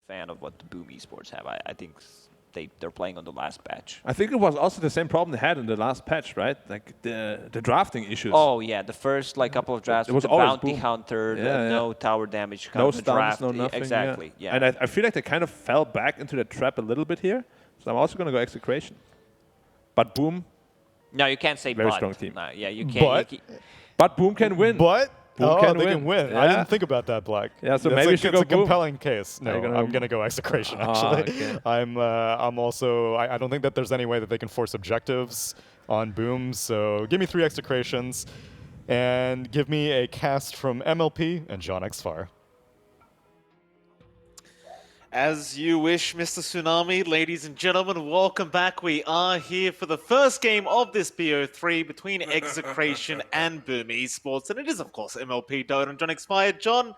fan of what the Boom Esports have. I think they're playing on the last patch. I think it was also the same problem they had in the last patch, right? Like the drafting issues. Oh yeah, the first couple of drafts. It was the always bounty Boom. hunter, no tower damage, no kind of stuns, draft. no nothing. Exactly. Yeah. And I feel like they kind of fell back into the trap a little bit here. So I'm also going to go Execration. But Boom. No, you can't say very but. strong team. No, yeah, you can't. But Boom can win. But Boom they can win. Yeah. I didn't think about that, Black. Yeah, so That's maybe you should go it's a Boom. compelling case. No, I'm going to go Execration, actually. Okay. I'm also... I don't think that there's any way that they can force objectives on Boom, so give me 3 Execrations, and give me a cast from MLP and John Xfar. As you wish, Mr. Tsunami. Ladies and gentlemen, welcome back. We are here for the first game of this BO3 between Execration and Boom Esports. And it is, of course, MLP Dota and John Expired. John,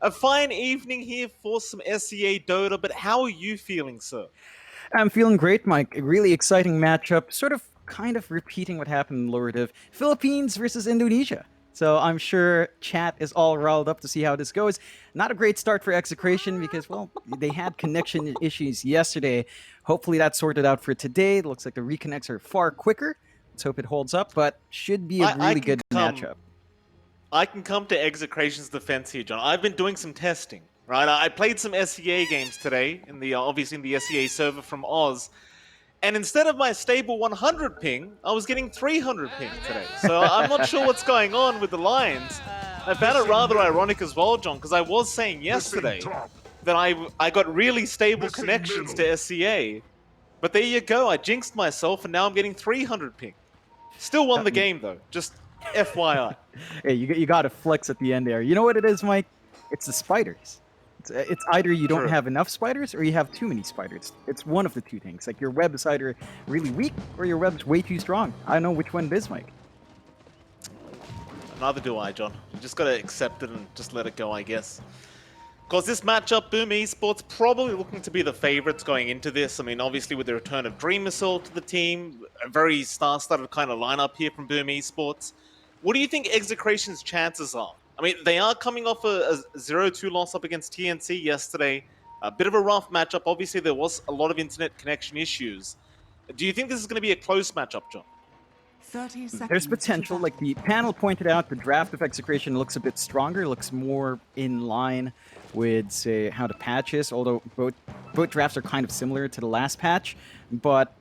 a fine evening here for some SEA Dota, but how are you feeling, sir? I'm feeling great, Mike. A really exciting matchup, kind of repeating what happened in lower div. Philippines versus Indonesia. So I'm sure chat is all riled up to see how this goes. Not a great start for Execration because, well, they had connection issues yesterday. Hopefully that's sorted out for today. It looks like the reconnects are far quicker. Let's hope it holds up, but should be a really good matchup. I can come to Execration's defense here, John. I've been doing some testing, right? I played some SEA games today, obviously in the SEA server from Oz. And instead of my stable 100 ping, I was getting 300 ping today. So I'm not sure what's going on with the lines. I found it rather ironic as well, John, because I was saying yesterday that I got really stable connections to SEA. But there you go, I jinxed myself, and now I'm getting 300 ping. Still won the game, though. Just FYI. Hey, you got to flex at the end there. You know what it is, Mike? It's the spiders. It's either you don't have enough spiders or you have too many spiders. It's one of the two things. Like your web is either really weak or your web's way too strong. I don't know which one it is, Mike. Neither do I, John. You just gotta accept it and just let it go, I guess. Because this matchup, Boom Esports probably looking to be the favorites going into this. I mean, obviously with the return of Dream Missile to the team, a very star-studded kind of lineup here from Boom Esports. What do you think Execration's chances are? I mean, they are coming off a 0-2 loss up against TNC yesterday. A bit of a rough matchup. Obviously, there was a lot of internet connection issues. Do you think this is going to be a close matchup, John? 30 seconds. There's potential. Like the panel pointed out, the draft of Execration looks a bit stronger, looks more in line with, say, how the patch is, although both drafts are kind of similar to the last patch. But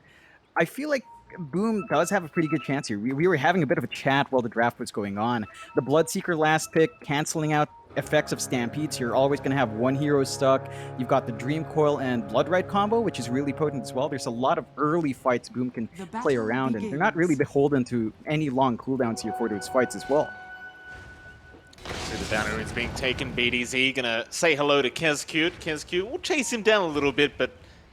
I feel like Boom does have a pretty good chance here. We were having a bit of a chat while the draft was going on. The Bloodseeker last pick, canceling out effects of Stampedes. You're always going to have one hero stuck. You've got the Dream Coil and Bloodrite combo, which is really potent as well. There's a lot of early fights Boom can play around, and they're not really beholden to any long cooldowns here for those fights as well. See the banner is being taken. BDZ gonna say hello to Kezcute. Kezcute will chase him down a little bit, but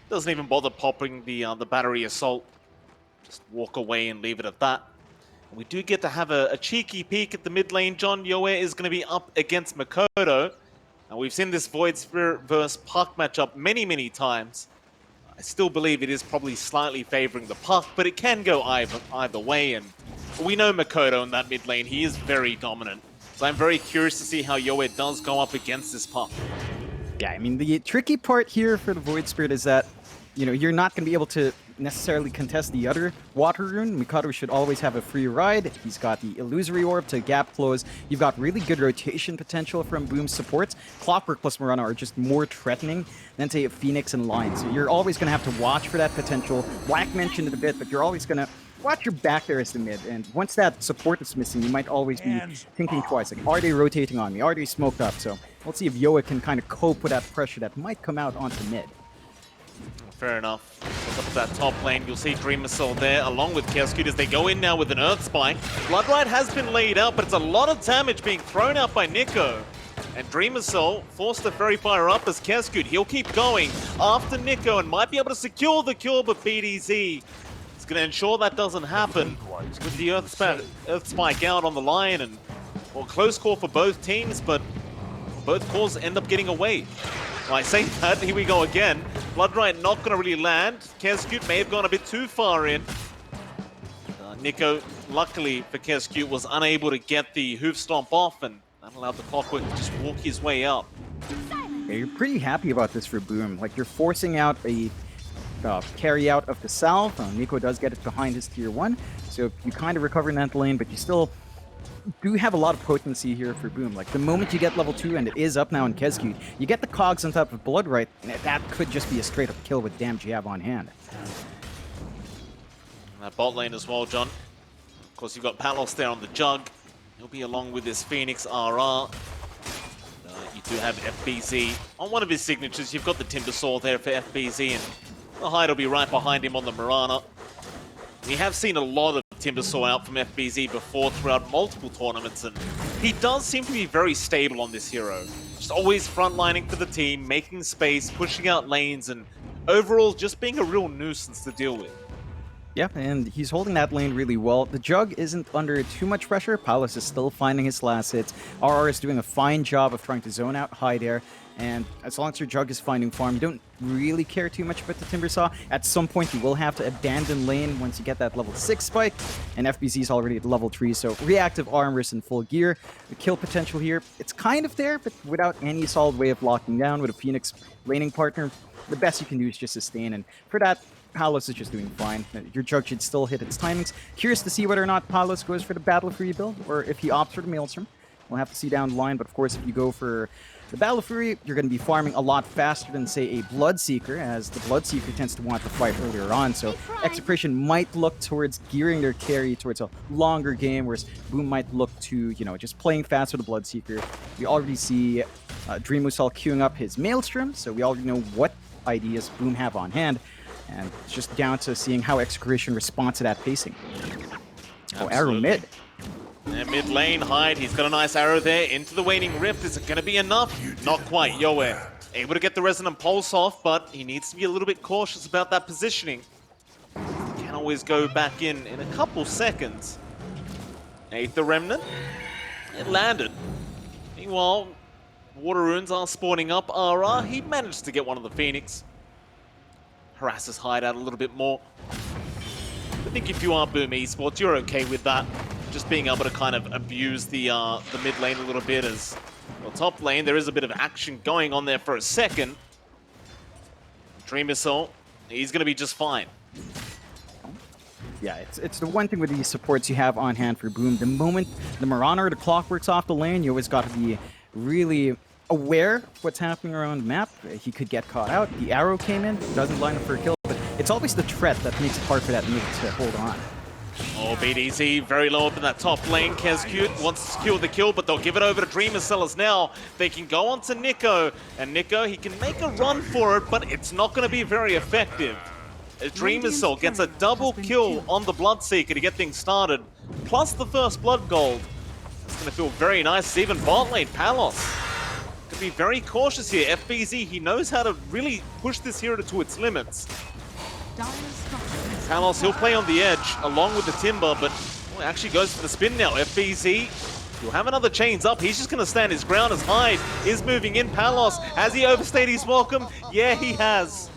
doesn't even bother popping the battery assault. Just walk away and leave it at that. And we do get to have a cheeky peek at the mid lane. John Yoe is going to be up against Makoto. And we've seen this Void Spirit versus Puck matchup many, many times. I still believe it is probably slightly favoring the Puck, but it can go either way. And we know Makoto in that mid lane. He is very dominant. So I'm very curious to see how Yoe does go up against this Puck. Yeah, I mean, the tricky part here for the Void Spirit is that, you know, you're not going to be able to necessarily contest the other water rune. Mikado should always have a free ride. He's got the illusory orb to gap close. You've got really good rotation potential from Boom's supports. Clockwork plus Mirana are just more threatening than, say, Phoenix and Lion. So you're always going to have to watch for that potential. Black mentioned it a bit, but you're always going to watch your back there as the mid. And once that support is missing, you might always be thinking twice. Like, are they rotating on me? Are they smoked up? So we'll see if Yoa can kind of cope with that pressure that might come out onto mid. Fair enough. Look up that top lane. You'll see Dream Missile there, along with Kezcute as they go in now with an Earth Spike. Bloodrite has been laid out, but it's a lot of damage being thrown out by Nico. And Dream Missile forced to Fairy Fire up as Kezcute. He'll keep going after Nico and might be able to secure the kill, but BDZ is going to ensure that doesn't happen with the Earth Spike out on the line. And, well, close call for both teams, but both calls end up getting away. Well, I say that, here we go again. Bloodrite not going to really land. Kezcute may have gone a bit too far in. Nico, luckily for Kezcute, was unable to get the hoof stomp off, and that allowed the Clockwork to just walk his way up. Yeah, you're pretty happy about this for Boom. Like, you're forcing out a carry out of the Salve. Nico does get it behind his tier 1, so you kind of recover in that lane, but you still do have a lot of potency here for Boom. Like, the moment you get level 2, and it is up now in Kescute, you get the cogs on top of Bloodright, and that could just be a straight-up kill with damage you have on hand. That bot lane as well, John. Of course, you've got Palos there on the Jug. He'll be along with this Phoenix RR. You do have FBZ on one of his signatures. You've got the Timbersaw there for FBZ, and the Hyde will be right behind him on the Mirana. We have seen a lot of Timbersaw out from FBZ before throughout multiple tournaments, and he does seem to be very stable on this hero. Just always frontlining for the team, making space, pushing out lanes, and overall just being a real nuisance to deal with. Yeah, and he's holding that lane really well. The Jug isn't under too much pressure. Palos is still finding his last hits. RR is doing a fine job of trying to zone out Hyde there. And as long as your Jug is finding farm, you don't really care too much about the Timbersaw. At some point, you will have to abandon lane once you get that level 6 spike. And FBZ is already at level 3, so reactive armor is in full gear. The kill potential here, it's kind of there, but without any solid way of locking down with a Phoenix laning partner, the best you can do is just sustain. And for that, Palos is just doing fine. Your Jug should still hit its timings. Curious to see whether or not Palos goes for the Battle Fury build, or if he opts for the Maelstrom. We'll have to see down the line, but of course, if you go for the Battle Fury, you're going to be farming a lot faster than, say, a Bloodseeker, as the Bloodseeker tends to want to fight earlier on. So Execration might look towards gearing their carry towards a longer game, whereas Boom might look to, you know, just playing fast with the Bloodseeker. We already see Dreamusel queuing up his Maelstrom, so we already know what ideas Boom have on hand. And it's just down to seeing how Execration responds to that pacing. Oh, arrow mid. And mid lane, Hyde, he's got a nice arrow there into the Waning Rift. Is it going to be enough? Not quite. Yoe able to get the Resonant Pulse off, but he needs to be a little bit cautious about that positioning. Can always go back in a couple seconds. Aether Remnant. It landed. Meanwhile, Water Runes are spawning up. RR, he managed to get one of the Phoenix. Harasses Hyde out a little bit more. I think if you are Boom Esports, you're okay with that. Just being able to kind of abuse the mid lane a little bit. As well, top lane, there is a bit of action going on there for a second. Dreamusel, he's going to be just fine. Yeah, it's the one thing with these supports you have on hand for Boom. The moment the Mirana or the Clockwork's off the lane, you always got to be really aware of what's happening around the map. He could get caught out. The arrow came in, doesn't line up for a kill, but it's always the threat that makes it hard for that mid to hold on. Oh, BDZ very low up in that top lane. Kescute wants to secure the kill, but they'll give it over to Dreamusel now. They can go on to Nico, and Nico, he can make a run for it, but it's not going to be very effective. As Dreamusel gets a double kill on the Bloodseeker to get things started, plus the first blood gold. It's going to feel very nice. It's even bot lane, Palos. To be very cautious here. FBZ, he knows how to really push this hero to its limits. Palos, he'll play on the edge along with the Timber, but actually goes for the spin now. FBZ, he'll have another chains up. He's just going to stand his ground as Hyde is moving in. Palos, has he overstayed his welcome? Yeah, he has.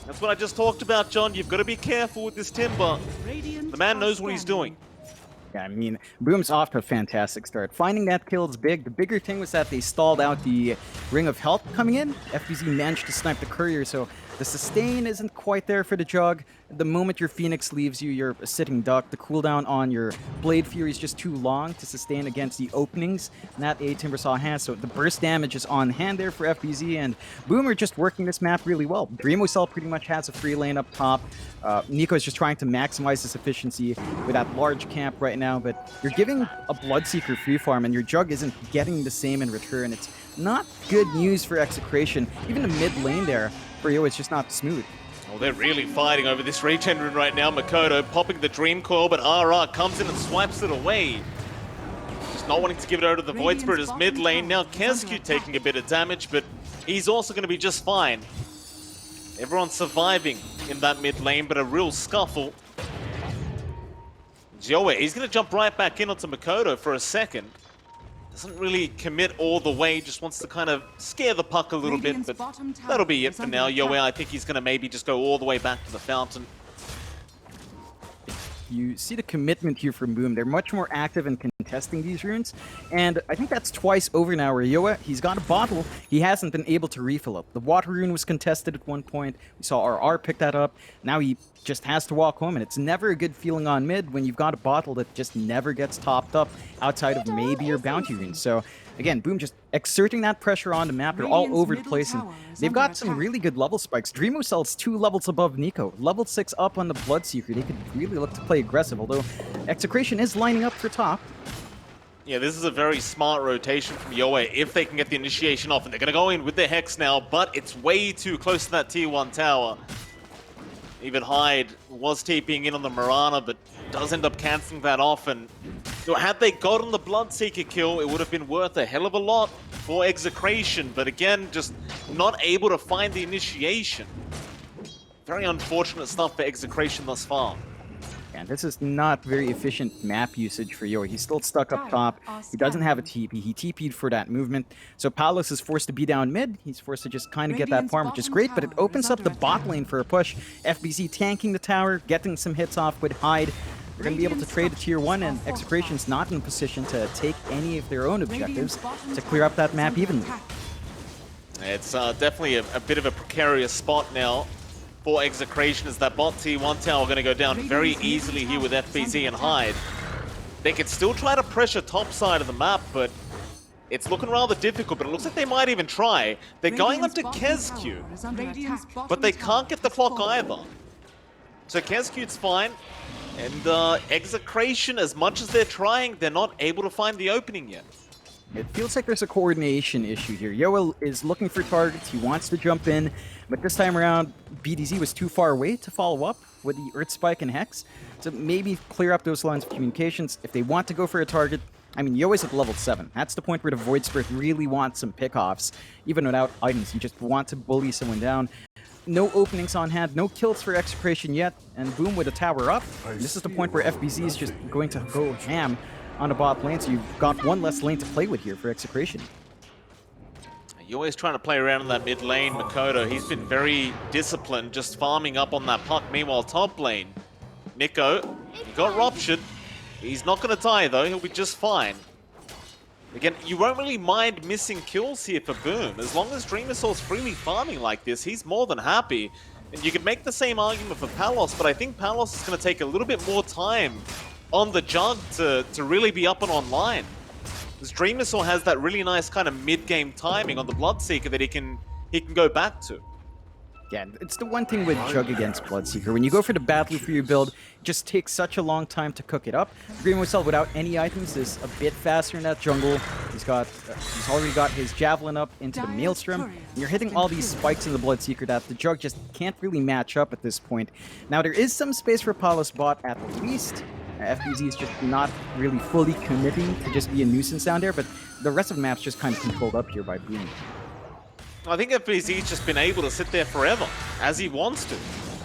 That's what I just talked about, John. You've got to be careful with this Timber. The man knows what he's doing. Yeah, I mean, Boom's off to a fantastic start. Finding that kill is big. The bigger thing was that they stalled out the Ring of Health coming in. FBZ managed to snipe the Courier, so the sustain isn't quite there for the Jug. The moment your Phoenix leaves you, you're a sitting duck. The cooldown on your Blade Fury is just too long to sustain against the openings that a Timbersaw has, so the burst damage is on hand there for FBZ, and Boom are just working this map really well. Dreamusel pretty much has a free lane up top. Nico is just trying to maximize his efficiency with that large camp right now, but you're giving a Bloodseeker free farm, and your Jug isn't getting the same in return. It's not good news for Execration. Even the mid lane there, for you, it's just not smooth. Oh, they're really fighting over this regen rune right now. Makoto popping the Dream Coil, but RR comes in and swipes it away. Just not wanting to give it over to the Void Spirit as mid lane. Now Kescute taking a bit of damage, but he's also going to be just fine. Everyone's surviving in that mid lane, but a real scuffle. Joe, he's going to jump right back in onto Makoto for a second. Doesn't really commit all the way, just wants to kind of scare the puck a little bit, but that'll be it for now. Yoe, I think he's going to maybe just go all the way back to the fountain. You see the commitment here from Boom. They're much more active in contesting these runes, and I think that's twice over now where Yoa, he's got a bottle, he hasn't been able to refill it. The water rune was contested at one point, we saw RR pick that up, now he just has to walk home, and it's never a good feeling on mid when you've got a bottle that just never gets topped up outside of maybe your bounty rune. So again, Boom just exerting that pressure on the map. They're all over the place, and they've got some really good level spikes. Dreamocel's 2 levels above Nico, level 6 up on the Bloodseeker. They could really look to play aggressive, although Execration is lining up for top. Yeah, this is a very smart rotation from Yoa if they can get the initiation off, and they're going to go in with their Hex now, but it's way too close to that tier 1 tower. Even Hyde was TPing in on the Mirana, but does end up cancelling that off, and had they gotten the Bloodseeker kill, it would have been worth a hell of a lot for Execration, but again, just not able to find the initiation. Very unfortunate stuff for Execration thus far. And this is not very efficient map usage for Yoa. He's still stuck up top. He doesn't have a TP. He TP'd for that movement. So Palos is forced to be down mid. He's forced to just kind of get that farm, which is great, but it opens up the bot lane for a push. FBZ tanking the tower, getting some hits off with Hyde. They're going to be able to trade a tier 1, and Execration's not in a position to take any of their own objectives to clear up that map evenly. It's definitely a bit of a precarious spot now for Execration, as that bot tier 1 tower going to go down very easily here with FBZ and Hyde. They could still try to pressure top side of the map, but it's looking rather difficult, but it looks like they might even try. They're going up to KezQ, but they can't get the clock either. So KezQ's fine, and Execration, as much as they're trying, they're not able to find the opening yet. It feels like there's a coordination issue here. Yoa is looking for targets, he wants to jump in, but this time around, BDZ was too far away to follow up with the Earth Spike and Hex. So maybe clear up those lines of communications. If they want to go for a target, I mean, Yoa's at level 7. That's the point where the Void Spirit really wants some pickoffs. Even without items, you just want to bully someone down. No openings on hand, no kills for Execration yet, and Boom with a tower up. This is the point where FBZ is just going to go ham on a bot lane, so you've got one less lane to play with here for Execration. You're always trying to play around in that mid lane. Makoto, he's been very disciplined, just farming up on that puck. Meanwhile, top lane, Nico, he got ruptured. He's not going to die, though. He'll be just fine. Again, you won't really mind missing kills here for Boom. As long as Dreamosaur's freely farming like this, he's more than happy. And you could make the same argument for Palos, but I think Palos is going to take a little bit more time on the jug to really be up and online. Because Dreamosaur has that really nice kind of mid-game timing on the Bloodseeker that he can go back to. Yeah, it's the one thing with Jug against Bloodseeker. When you go for the battle for your build, it just takes such a long time to cook it up. Dreamosaur without any items is a bit faster in that jungle. He's already got his Javelin up into the Maelstrom. And you're hitting all these spikes in the Bloodseeker that the Jug just can't really match up at this point. Now, there is some space for Palos bot at least. FBZ is just not really fully committing to just be a nuisance down there, but the rest of the map's just kind of controlled up here by Boom. I think FBZ's just been able to sit there forever, as he wants to.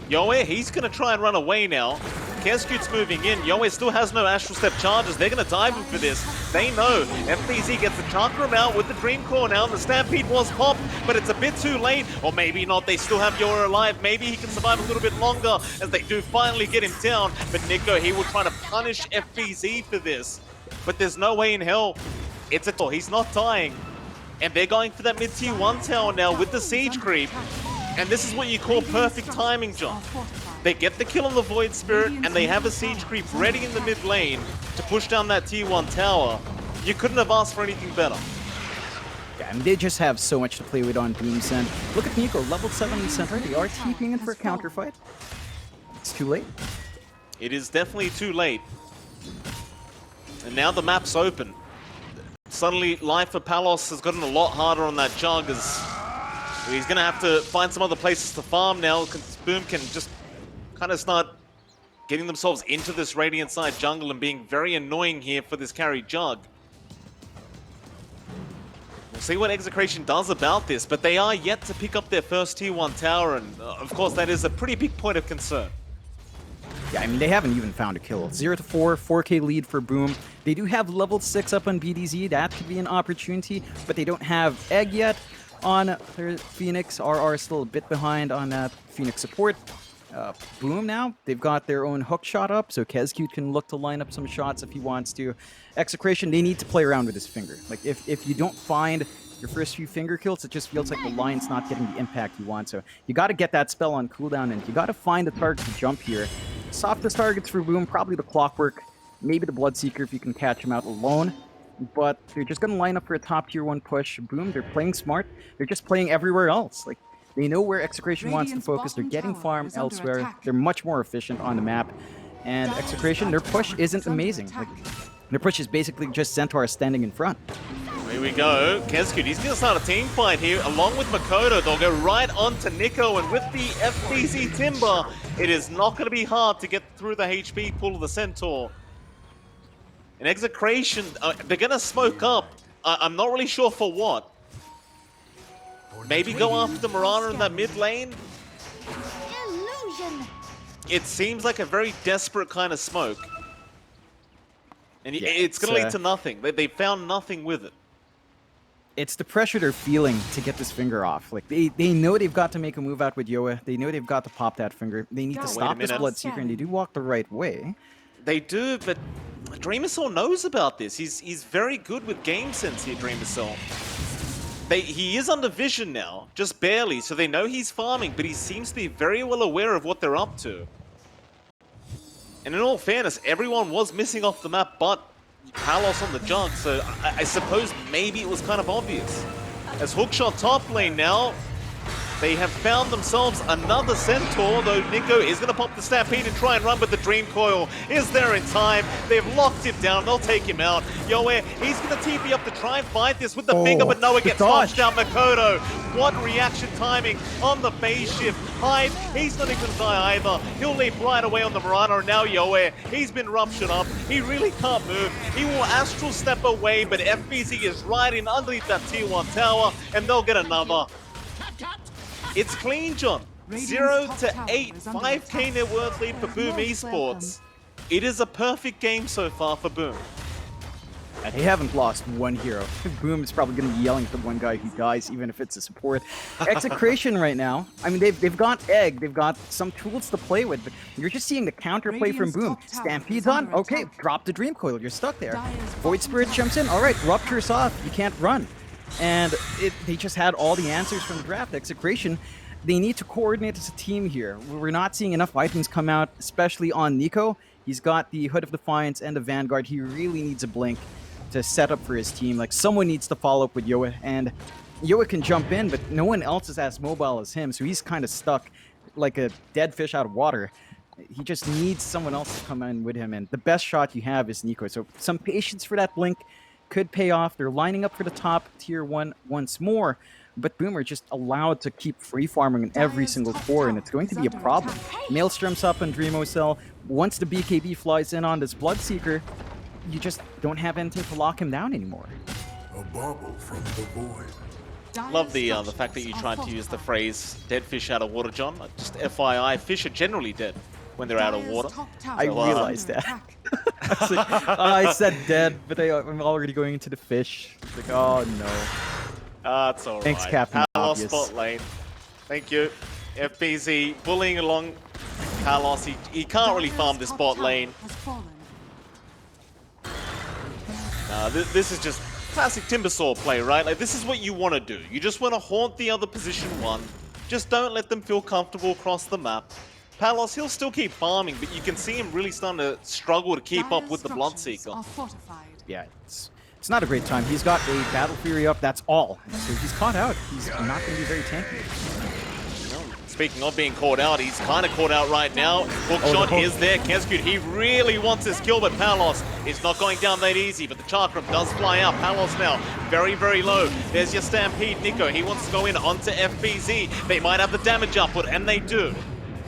Yoe, he's going to try and run away now. KezQ's moving in. Yoe still has no Astral Step charges. They're going to dive in for this. They know. FBZ gets the Chakram out with the Dream Core now. The Stampede was popped, but it's a bit too late. Or maybe not. They still have Yoa alive. Maybe he can survive a little bit longer as they do finally get him down. But Nico, he will try to punish FBZ for this. But there's no way in hell. It's a tour. He's not dying. And they're going for that mid-tier 1 tower now with the Siege Creep. And this is what you call perfect timing, John. They get the kill on the Void Spirit, and they have a Siege Creep ready in the mid lane to push down that tier 1 tower. You couldn't have asked for anything better. Yeah, and they just have so much to play with on Boom's end. Look at Nico, level 7 in center. They are TPing in for a counterfight. It's too late. It is definitely too late. And now the map's open. Suddenly, life for Palos has gotten a lot harder on that jug, as he's going to have to find some other places to farm now, because Boom can just kind of start getting themselves into this Radiant side jungle and being very annoying here for this carry jug. We'll see what Execration does about this, but they are yet to pick up their first tier 1 tower, and of course that is a pretty big point of concern. Yeah, I mean, they haven't even found a kill. 0-4, 4K lead for Boom. They do have level 6 up on BDZ. That could be an opportunity, but they don't have Egg yet on their Phoenix. RR is still a bit behind on that Phoenix support. Boom now, they've got their own hook shot up, so Kezcute can look to line up some shots if he wants to. Execration, they need to play around with his finger. Like, if you don't find your first few finger kills, it just feels like the line's not getting the impact you want. So you got to get that spell on cooldown, and you got to find the target to jump here. Softest targets for Boom, probably the Clockwork, maybe the Bloodseeker if you can catch him out alone. But they're just going to line up for a top tier 1 push. Boom, they're playing smart. They're just playing everywhere else. Like, they know where Execration wants to focus. They're getting farm elsewhere. They're much more efficient on the map. And Execration, their push isn't amazing. Like, their push is basically just Centaur standing in front. Here we go. Kezcute, he's going to start a team fight here along with Makoto. They'll go right on to Nico, and with the FBZ Timber, it is not going to be hard to get through the HP pool of the Centaur. In Execration, they're going to smoke up. I'm not really sure for what. Maybe go after the Mirana in that mid lane? Illusion. It seems like a very desperate kind of smoke. And Yeah, it's going to lead it's, to nothing. They found nothing with it. It's the pressure they're feeling to get this finger off. Like, they know they've got to make a move out with Yoa. They know they've got to pop that finger. They need to Wait a stop this minute. Bloodseeker, and they do walk the right way. They do, but Dreamersaur knows about this. He's very good with game sense here, Dreamersaur. He is under vision now, just barely, so they know he's farming, but he seems to be very well aware of what they're up to. And in all fairness, everyone was missing off the map but Palos on the jug, so I suppose maybe it was kind of obvious. As Hookshot top lane now, they have found themselves another Centaur, though Nico is going to pop the Stampede and try and run, but the Dream Coil is there in time. They've locked him down. They'll take him out. Yoe, he's going to TP up to try and fight this with the finger, but no, it gets launched down. Makoto, what reaction timing on the phase shift. Hyde, he's not even going to die either. He'll leap right away on the Mirana, and now Yoe, he's been ruptured up. He really can't move. He will Astral Step away, but FBZ is right in underneath that tier 1 tower, and they'll get another. It's clean, John. 0 to 8, 5k net worth lead for Boom Esports. It is a perfect game so far for Boom. And they haven't lost one hero. Boom is probably going to be yelling at the one guy who dies, even if it's a support. Execration right now, I mean, they've got Egg, they've got some tools to play with, but you're just seeing the counterplay from Boom. Stampede's on, okay, drop the Dream Coil, you're stuck there. Void Spirit jumps in, alright, Rupture's off, you can't run. And they just had all the answers from the draft. Execration, they need to coordinate as a team here. We're not seeing enough items come out, especially on Nico. He's got the Hood of Defiance and the Vanguard. He really needs a blink to set up for his team. Like, someone needs to follow up with Yoa, and Yoa can jump in, but no one else is as mobile as him, so he's kind of stuck like a dead fish out of water. He just needs someone else to come in with him, and the best shot you have is Nico. So some patience for that blink could pay off. They're lining up for the top tier 1 once more, but Boom are just allowed to keep free farming in every single core, and it's going to be a problem. Maelstrom's up on Dreamocell. Once the BKB flies in on this Bloodseeker, you just don't have anything to lock him down anymore. A bauble from the void. Love the fact that you tried to use the phrase "dead fish out of water," John. Just FYI, fish are generally dead when they're out of water. I realized that. I said dead, but I'm already going into the fish. It's like, oh no. That's alright. Thanks, Captain Palos Obvious. spot lane. Thank you. FBZ bullying along Palos. He can't really farm this bot lane. This is just classic Timbersaw play, right? Like, this is what you want to do. You just want to haunt the other position 1. Just don't let them feel comfortable across the map. Palos, he'll still keep farming, but you can see him really starting to struggle to keep up with the Bloodseeker. Yeah, it's not a great time. He's got a Battle Fury up, that's all. So he's caught out. He's not going to be very tanky. Speaking of being caught out, he's kind of caught out right now. Hookshot is there. Kezcute, he really wants his kill, but Palos is not going down that easy. But the Chakram does fly out. Palos now very, very low. There's your Stampede, Nico. He wants to go in onto FBZ. They might have the damage output, and they do.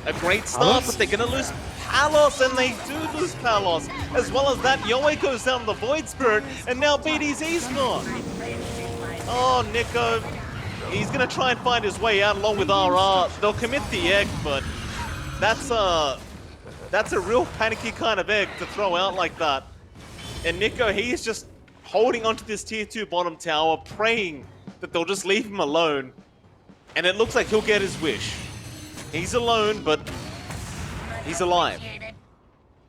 A great start, but they're going to lose Palos, and they do lose Palos. As well as that, Yoe goes down to the Void Spirit, and now BDZ's gone. Oh, Nico. He's going to try and find his way out along with RR. They'll commit the egg, but that's a real panicky kind of egg to throw out like that. And Nico, he's just holding onto this tier 2 bottom tower, praying that they'll just leave him alone. And it looks like he'll get his wish. He's alone, but He's alive.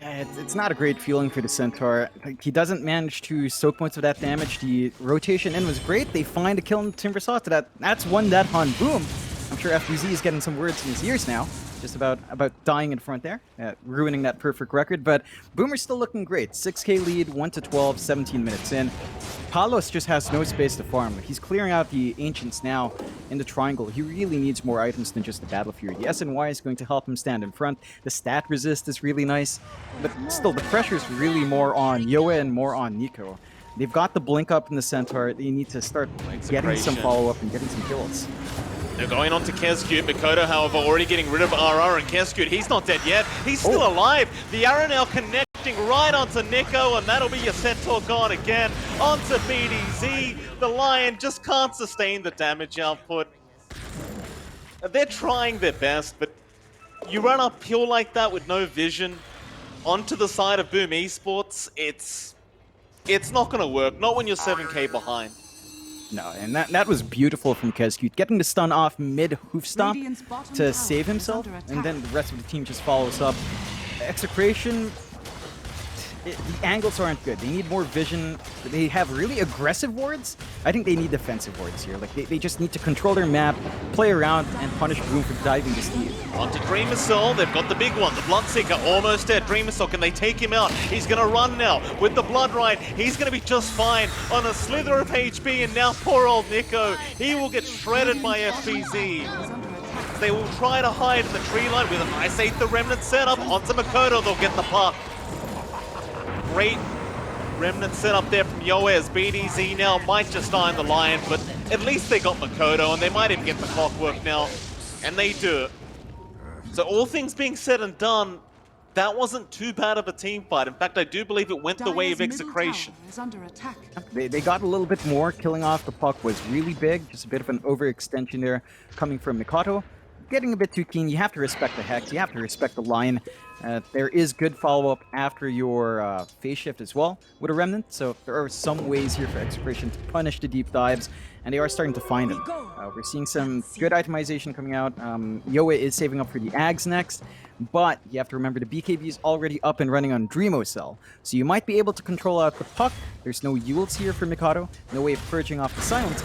Yeah, it's not a great feeling for the Centaur. Like, he doesn't manage to soak most of that damage. The rotation in was great. They find a kill in Timbersaw to that. That's one dead on Boom. I'm sure FBZ is getting some words in his ears now, just about dying in front there, ruining that perfect record. But Boomer's still looking great. 6k lead, 1-12, 17 minutes in. Palos just has no space to farm. He's clearing out the Ancients now in the triangle. He really needs more items than just the Battle Fury. The SNY is going to help him stand in front. The stat resist is really nice. But still, the pressure is really more on Yoe and more on Nico. They've got the blink up in the Centaur. They need to start getting some follow-up and getting some kills. They're going on to Kescute. Mikoto, however, already getting rid of RR, and Kescute, he's not dead yet. He's still alive. The arrow now connecting right onto Nico, and that'll be your Centaur gone again. Onto BDZ. The Lion just can't sustain the damage output. They're trying their best, but you run uphill like that with no vision onto the side of Boom Esports, it's not going to work. Not when you're 7k behind. No, and that was beautiful from Kescute, getting the stun off mid-hoof stomp to save himself, and then the rest of the team just follows up. Execration, the angles aren't good. They need more vision. They have really aggressive wards. I think they need defensive wards here. Like they just need to control their map, play around, and punish Boom for diving to steal. Onto Dream Missile, they've got the big one, the Bloodseeker, almost dead. Dream Missile, can they take him out? He's gonna run now with the Blood Ride. He's gonna be just fine on a slither of HP, and now poor old Nico, he will get shredded by FBZ. They will try to hide in the tree line with a nice 8 the Remnant setup. Onto Mikoto, they'll get the puck. Great Remnant setup there from Yoe as BDZ now might just die in the Lion, but at least they got Mikoto, and they might even get the clockwork now, and they do. So all things being said and done, that wasn't too bad of a team fight. In fact, I do believe it went the way of Execration. They got a little bit more. Killing off the puck was really big. Just a bit of an overextension there coming from Mikoto. Getting a bit too keen. You have to respect the Hex. You have to respect the Lion. There is good follow-up after your phase shift as well with a Remnant. So there are some ways here for Execration to punish the deep dives, and they are starting to find them. We're seeing some good itemization coming out. Yoe is saving up for the Ags next, but you have to remember the BKB is already up and running on Dreamo Cell. So you might be able to control out the puck. There's no Yules here for Mikado. No way of purging off the silence.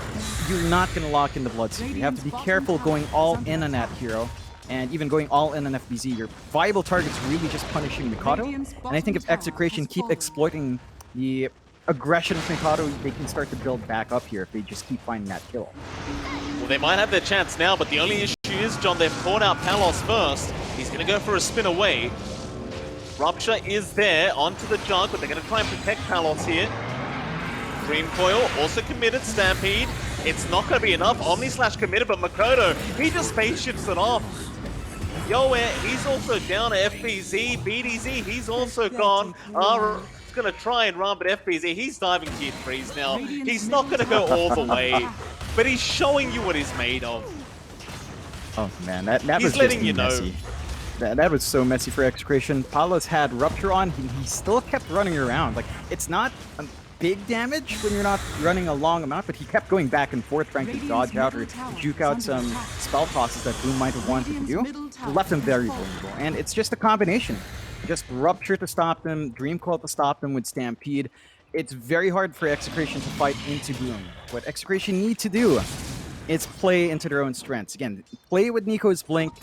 You're not going to lock in the Bloodseeker. You have to be careful going all in on that hero. And even going all in on FBZ, your viable target's really just punishing Mikado. And I think if Execration keep exploiting the aggression of Mikado, they can start to build back up here if they just keep finding that kill. Well, they might have their chance now, but the only issue is, John, they've caught out Palos first. He's going to go for a spin away. Rupture is there onto the jug, but they're going to try and protect Palos here. Dream Coil also committed. Stampede. It's not going to be enough. Omni Slash committed, but Mikoto, he just space shifts it off. Yoe, he's also down at FBZ. BDZ, he's also gone. He's going to try and run, but FBZ, he's diving tier 3s now. He's not going to go all the way, but he's showing you what he's made of. Oh man, that was He's letting just you know. messy. That was so messy for Execration. Palos had Rupture on. He still kept running around. Like, it's not big damage when you're not running a long amount, but he kept going back and forth trying to dodge out or juke out some spell tosses that Boom might have wanted to do. It left him very vulnerable, and it's just a combination. Just Rupture to stop them, Dream Coil to stop them with Stampede. It's very hard for Execration to fight into Boom. What Execration need to do is play into their own strengths. Again, play with Nico's Blink,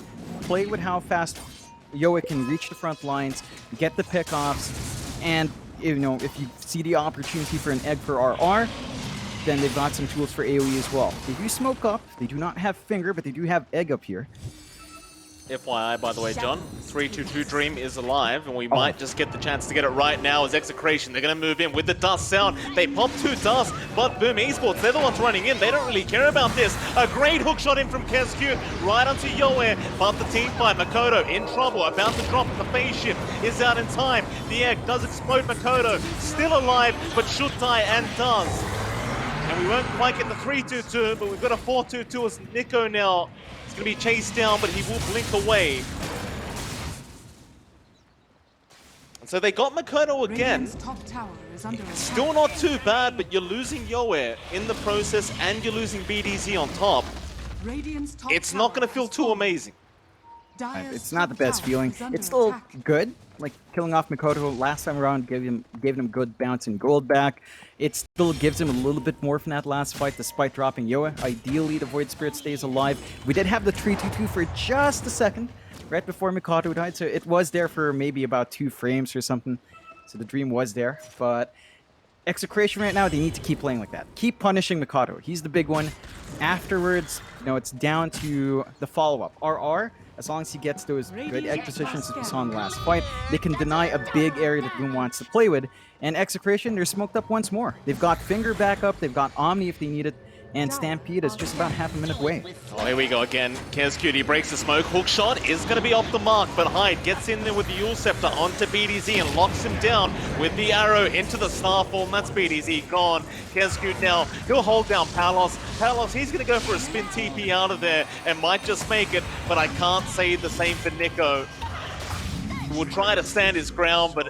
play with how fast Yoe can reach the front lines, get the pickoffs, and you know, if you see the opportunity for an egg for RR, then they've got some tools for AoE as well. They do smoke up, they do not have finger, but they do have egg up here. FYI, by the way, John, 322 Dream is alive, and we might just get the chance to get it right now as Execration. They're going to move in with the Dust sound. They pop 2 Dust, but Boom Esports, they're the ones running in. They don't really care about this. A great hook shot in from Kescute, right onto Yoe, but the team fight. Mikoto in trouble, about to drop. The phase shift is out in time. The egg does explode Mikoto, still alive, but should die and does. And we won't quite get the 3-2-2, but we've got a 4-2-2 as Nico now. He's going to be chased down, but he will blink away. And so they got Mikoto again. It's still not too bad, but you're losing Yoe in the process, and you're losing BDZ on top. It's not going to feel too amazing. It's not the best feeling. It's still good. Like killing off Mikoto last time around gave him good bounce and gold back. It still gives him a little bit more from that last fight despite dropping Yoa. Ideally, the Void Spirit stays alive. We did have the 3-2-2 for just a second right before Mikoto died, so it was there for maybe about 2 frames or something. So the dream was there, but Execration right now, they need to keep playing like that. Keep punishing Mikoto. He's the big one. Afterwards, it's down to the follow-up. RR, as long as he gets those good egg positions that we saw in the last fight, they can deny a big area that Boom wants to play with. And Execration, they're smoked up once more. They've got Finger back up, they've got Omni if they need it, and Stampede is just about half a minute away. Oh, here we go again. Kescutie breaks the smoke. Hook shot is going to be off the mark, but Hyde gets in there with the Yule Scepter onto BDZ and locks him down with the arrow into the Starform. That's BDZ gone. Kescutie now, he'll hold down Palos. Palos, he's going to go for a spin TP out of there and might just make it, but I can't say the same for Nico. He will try to stand his ground, but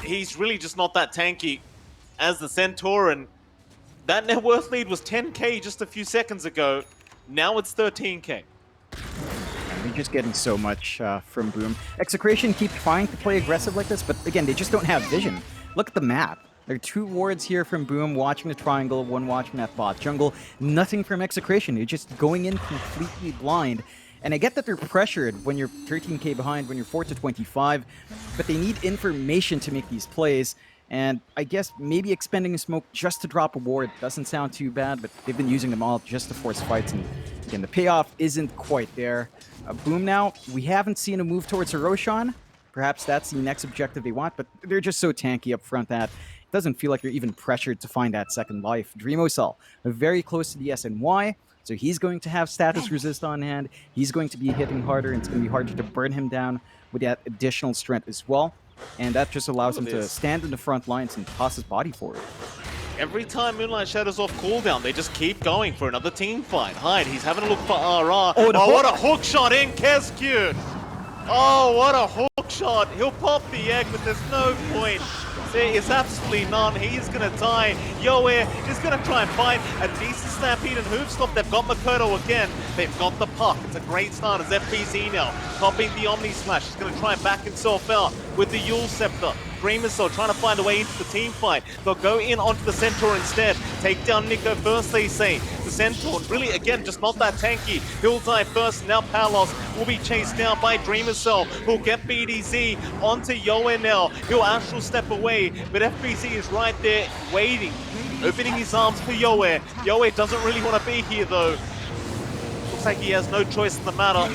he's really just not that tanky as the Centaur, and that net worth lead was 10k just a few seconds ago. Now it's 13k. They're just getting so much from Boom. Execration keeps trying to play aggressive like this, but again, they just don't have vision. Look at the map. There are 2 wards here from Boom watching the triangle, 1 watching that bot jungle. Nothing from Execration. They're just going in completely blind. And I get that they're pressured when you're 13k behind, when you're 4-25, but they need information to make these plays. And I guess maybe expending a smoke just to drop a ward doesn't sound too bad, but they've been using them all just to force fights. And again, the payoff isn't quite there. Boom now, we haven't seen a move towards a Roshan. Perhaps that's the next objective they want, but they're just so tanky up front that it doesn't feel like they're even pressured to find that second life. Dreamocell, very close to the SNY, so he's going to have status resist on hand. He's going to be hitting harder, and it's going to be harder to burn him down with that additional strength as well. And that just allows him to stand in the front lines and toss his body forward. Every time Moonlight Shadow's off cooldown, they just keep going for another team fight. Hyde, he's having a look for RR. Oh, what a hook shot in Kescutie! Oh, what a hook shot! He'll pop the egg, but there's no point. There is absolutely none. He's gonna die. Yoe is gonna try and find a decent Stampede and Hoofstop. They've got Makoto again. They've got the puck. It's a great start as FBZ now. Popping the Omni Slash. He's gonna try and back himself out with the Yule Scepter. Dreamcell trying to find a way into the team fight. They'll go in onto the Centaur instead. Take down Nico first, they say. The Centaur, really, again, just not that tanky. He'll die first. Now Palos will be chased down by Dreamcell, who'll get BDZ onto Yoe now. He'll Astral step away, but FBZ is right there waiting, opening his arms for Yoe. Yoe doesn't really want to be here, though. Looks like he has no choice in the matter.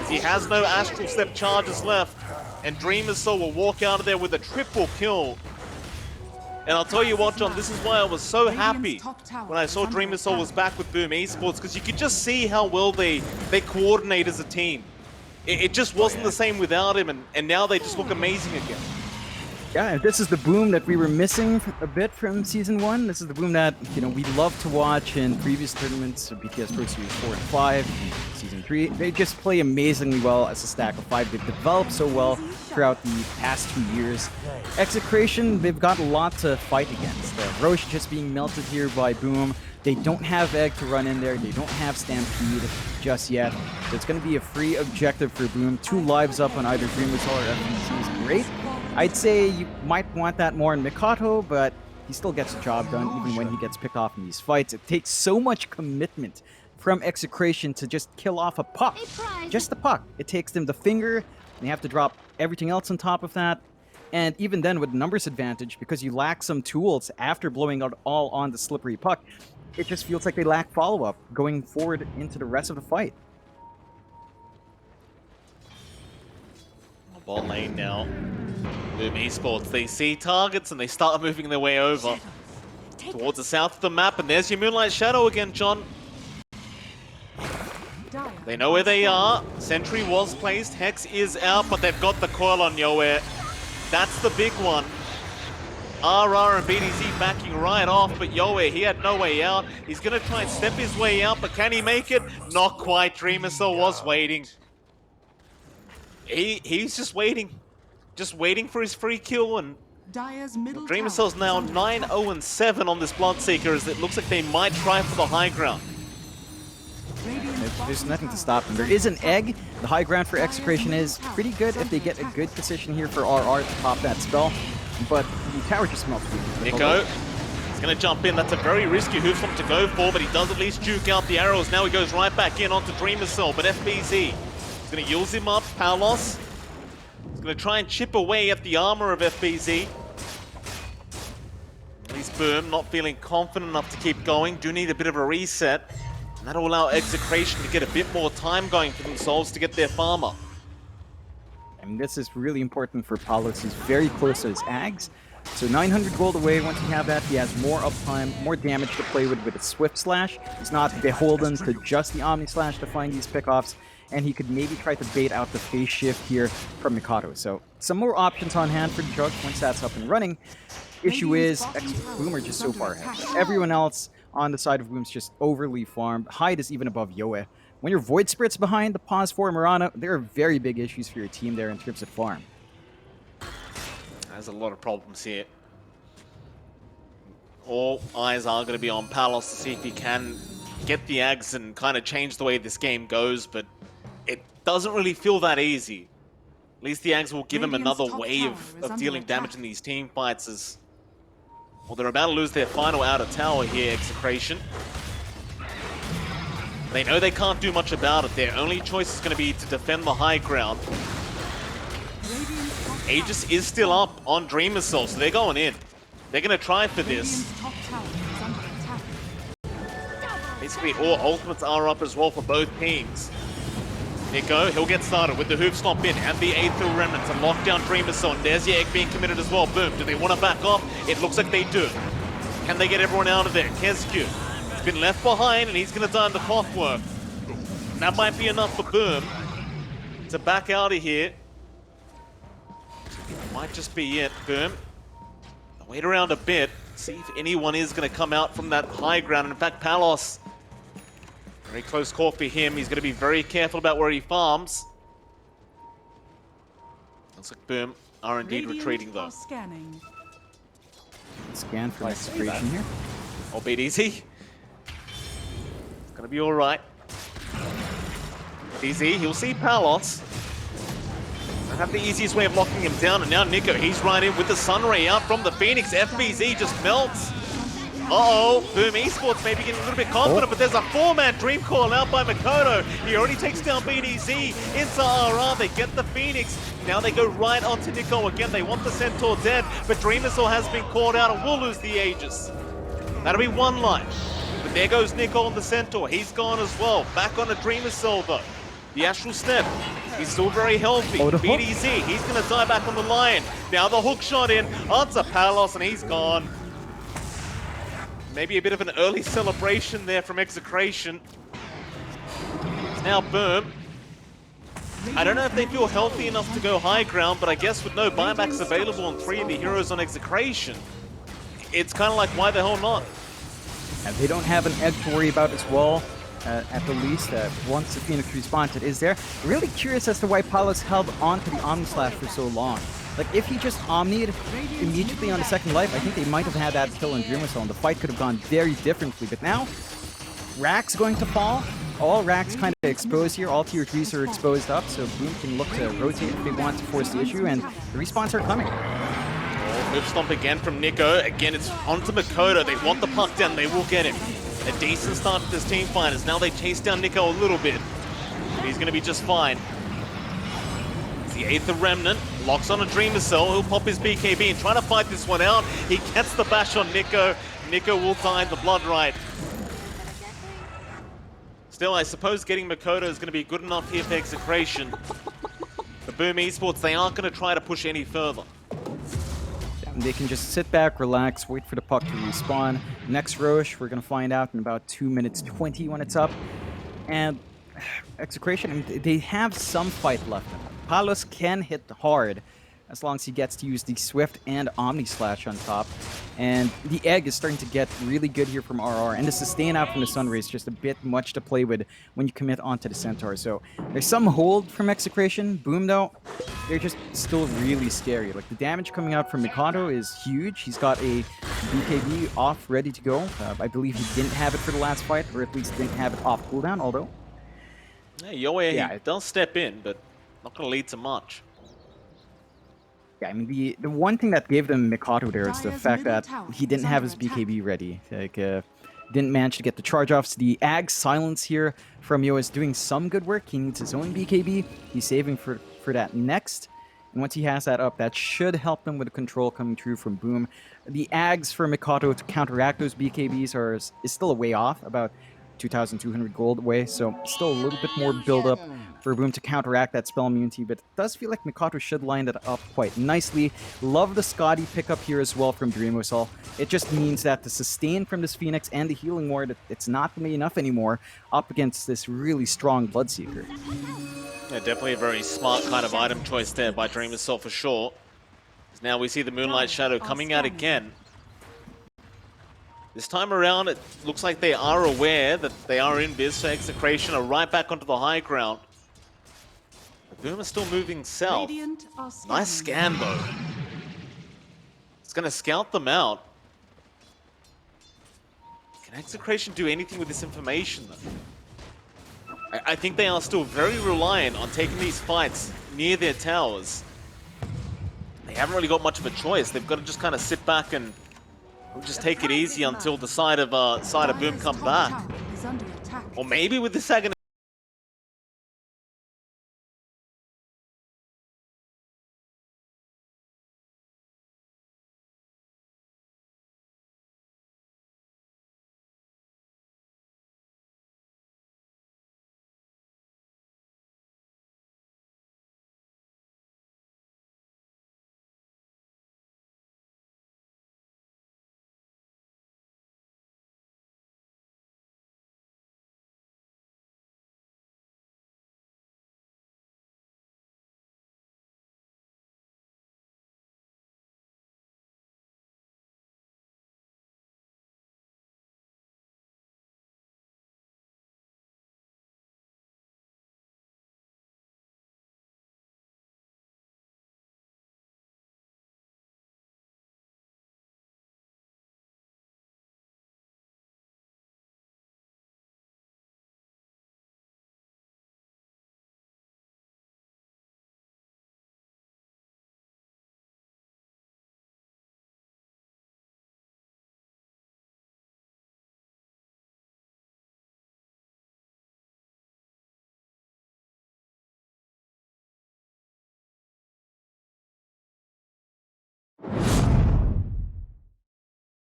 He has no Astral Step charges left. And Dreamcell will walk out of there with a triple kill. And I'll tell you what, John, this is why I was so happy when I saw Dreamcell was back with Boom Esports, because you could just see how well they coordinate as a team. It just wasn't the same without him, and now they just look amazing again. Yeah, this is the Boom that we were missing a bit from Season 1. This is the Boom that, we love to watch in previous tournaments, so BTS Pro Series 4 and 5, Season 3. They just play amazingly well as a stack of 5. They've developed so well throughout the past 2 years. Execration, they've got a lot to fight against. Roche just being melted here by Boom. They don't have Egg to run in there. They don't have Stampede just yet. So it's going to be a free objective for Boom. 2 lives up on either Dreamcell or FBC is great. I'd say you might want that more in Mikoto, but he still gets the job done even when he gets picked off in these fights. It takes so much commitment from Execration to just kill off a puck. Just the puck. It takes them the finger, and they have to drop everything else on top of that. And even then, with numbers advantage, because you lack some tools after blowing out all on the slippery puck, it just feels like they lack follow-up going forward into the rest of the fight. Ball lane now. Boom Esports, they see targets and they start moving their way over towards the south of the map, and there's your Moonlight Shadow again, John. They know where they are. Sentry was placed, Hex is out, but they've got the coil on Yoe. That's the big one. RR and BDZ backing right off, but Yoe, he had no way out. He's gonna try and step his way out, but can he make it? Not quite. Dreamcell was waiting. He's just waiting for his free kill, and Dreamcell's now 9-0-7 on this Bloodseeker, as it looks like they might try for the high ground. There's nothing to stop them. There is an egg. The high ground for Execration is pretty good if they get a good position here for RR to pop that spell. But the tower just melts. Nico is going to jump in. That's a very risky hoof swap to go for, but he does at least juke out the arrows. Now he goes right back in onto Dreamer Cell, but FBZ is going to use him up. Palos is going to try and chip away at the armor of FBZ. At least Boom not feeling confident enough to keep going. Do need a bit of a reset. And that'll allow Execration to get a bit more time going for themselves to get their farmer. And this is really important for Palos. He's very close to his Ags. So 900 gold away. Once you have that, he has more uptime, more damage to play with a Swift Slash. He's not beholden to just the Omni Slash to find these pickoffs. And he could maybe try to bait out the phase shift here from Mikado. So some more options on hand for the Jug once that's up and running. Issue is, Boom are just so far ahead. Everyone else on the side of Boom's just overly farmed. Hyde is even above Yoe. When your Void Spirit's behind the pause for Murano, there are very big issues for your team there in terms of farm. There's a lot of problems here. All eyes are going to be on Palos to see if he can get the Ags and kind of change the way this game goes, but it doesn't really feel that easy. At least the Ags will give him another way of dealing damage in these team fights as... Well, they're about to lose their final outer tower here, Execration. They know they can't do much about it. Their only choice is going to be to defend the high ground. Aegis is still up on Dreamer Cell, so they're going in. They're going to try for this. Basically, all ultimates are up as well for both teams. Nico, he'll get started with the hoof stomp in and the Aether Remnant to lock down Dreamer Cell. And there's the egg being committed as well. Boom. Do they want to back off? It looks like they do. Can they get everyone out of there? Kesku has been left behind and he's going to die under clockwork. And that might be enough for Boom to back out of here. Might just be it. Boom. Wait around a bit. See if anyone is going to come out from that high ground. In fact, Palos, very close call for him. He's going to be very careful about where he farms. Looks like Boom are indeed retreating though. Scanning. Scan for Execration here. Albeit easy. It's going to be alright. Easy. He'll see Palos. They have the easiest way of locking him down, and now Nico, he's right in with the Sunray out from the Phoenix. FBZ just melts. Uh-oh, Boom Esports maybe getting a little bit confident, but there's a 4-man dream call out by Makoto. He already takes down BDZ into RR. They get the Phoenix. Now they go right onto Nico again. They want the Centaur dead, but Dreamersaur has been called out and will lose the Aegis. That'll be one life. But there goes Nico on the Centaur. He's gone as well. Back on the Dreamersaur though. The Astral Step, he's still very healthy. BDZ, he's going to die back on the Lion. Now the hook shot in onto Palos and he's gone. Maybe a bit of an early celebration there from Execration. It's now Boom. I don't know if they feel healthy enough to go high ground, but I guess with no buybacks available on 3 of the heroes on Execration, it's kind of like, why the hell not? And they don't have an egg to worry about as well. At the least, once the Phoenix respawns, it is there. Really curious as to why Palos held on to the Omni Slash for so long. Like, if he just Omni'd immediately on the second life, I think they might have had that kill on Dreamersaur, and the fight could have gone very differently. But now, Rack's going to fall. All Racks kind of exposed here. All tier 3s are exposed up, so Boom can look to rotate if they want to force the issue, and the respawns are coming. Move stomp again from Nico. Again, it's onto Makoto. They want the puck down. They will get him. A decent start to this team fight as now they chase down Nico a little bit. He's going to be just fine. The Aether Remnant locks on a Dreamer Cell. He'll pop his BKB and try to fight this one out. He gets the bash on Nico. Nico will die in the blood right. Still, I suppose getting Makoto is going to be good enough here for Execration. The Boom Esports, they aren't going to try to push any further. They can just sit back, relax, wait for the puck to respawn. Next Roche, we're going to find out in about 2 minutes 20 when it's up. And Execration, they have some fight left in them. Palos can hit hard as long as he gets to use the Swift and Omni Slash on top. And the egg is starting to get really good here from RR. And the sustain out from the Sunray is just a bit much to play with when you commit onto the Centaur. So there's some hold from Execration. Boom, though, they're just still really scary. Like, the damage coming out from Mikado is huge. He's got a BKB off, ready to go. I believe he didn't have it for the last fight, or at least didn't have it off cooldown, although Yeah, Yoe, Yeah. he does step in, but not going to lead to much. Yeah, I mean, the one thing that gave them Mikado there is the Dire's fact middle that tower he didn't is have under his attack. BKB ready. Like, didn't manage to get the charge offs. The Ag silence here from Yo is doing some good work. He needs his own BKB. He's saving for that next. And once he has that up, that should help them with the control coming through from Boom. The Ags for Mikado to counteract those BKBs is still a way off, about 2,200 gold away, so still a little bit more build-up for Boom to counteract that spell immunity, but it does feel like Mikado should line that up quite nicely. Love the Scotty pickup here as well from Dreamwhistle. It just means that the sustain from this Phoenix and the healing ward, it's not going to be enough anymore up against this really strong Bloodseeker. Yeah, definitely a very smart kind of item choice there by Dreamwhistle for sure. Now we see the Moonlight Shadow coming out again. This time around, it looks like they are aware that they are in biz, so Execration are right back onto the high ground. The Boom is still moving south. Radiant are Nice scanning. scan though. It's going to scout them out. Can Execration do anything with this information though? I think they are still very reliant on taking these fights near their towers. They haven't really got much of a choice. They've got to just kind of sit back and just take it easy until the side of Boom Dire's come top back. tower is under attack. Or maybe with the second